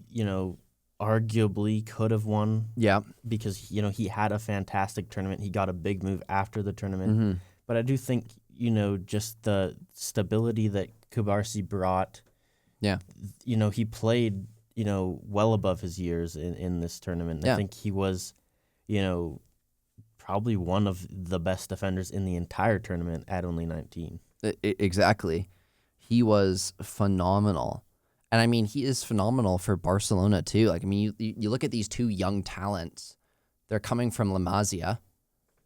arguably could have won. Yeah. Because, he had a fantastic tournament. He got a big move after the tournament. Mm-hmm. But I do think, just the stability that Cubarsí brought. Yeah. He played, well above his years in this tournament. Yeah. I think he was, probably one of the best defenders in the entire tournament at only 19. Exactly. He was phenomenal. And I mean, he is phenomenal for Barcelona too. Like, I mean, you look at these two young talents. They're coming from La Masia.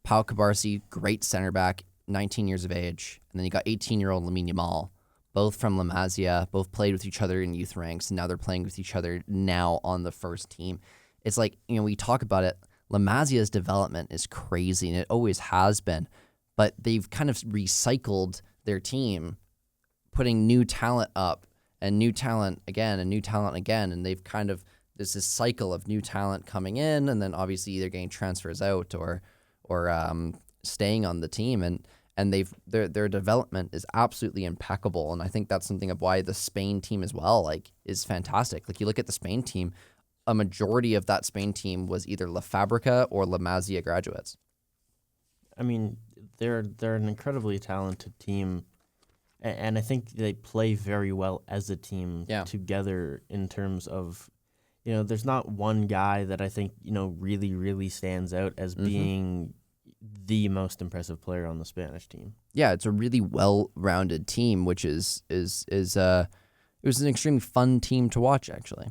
Pau Cubarsí, great center back, 19 years of age. And then you got 18-year-old Lamine Yamal, both from La Masia, both played with each other in youth ranks, and now they're playing with each other now on the first team. It's like, we talk about it. La Masia's development is crazy, and it always has been. But they've kind of recycled their team, putting new talent up, and new talent again, and new talent again, and they've kind of, there's this cycle of new talent coming in, and then obviously either getting transfers out or staying on the team, and their development is absolutely impeccable, and I think that's something of why the Spain team as well is fantastic. Like, you look at the Spain team, a majority of that Spain team was either La Fabrica or La Masia graduates. I mean, they're an incredibly talented team. And I think they play very well as a team together in terms of, there's not one guy that I think, really, really stands out as being the most impressive player on the Spanish team. Yeah, it's a really well-rounded team, which it was an extremely fun team to watch, actually.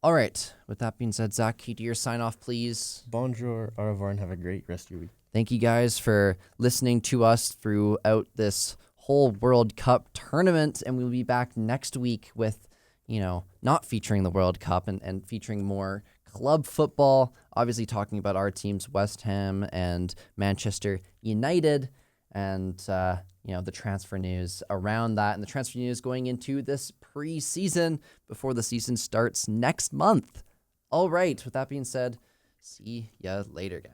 All right. With that being said, Zach, key to your sign off, please. Bonjour, au revoir, and have a great rest of your week. Thank you guys for listening to us throughout this whole World Cup tournament. And we'll be back next week with, not featuring the World Cup and featuring more club football. Obviously talking about our teams, West Ham and Manchester United, and, the transfer news around that, and the transfer news going into this preseason before the season starts next month. All right. With that being said, see ya later, guys.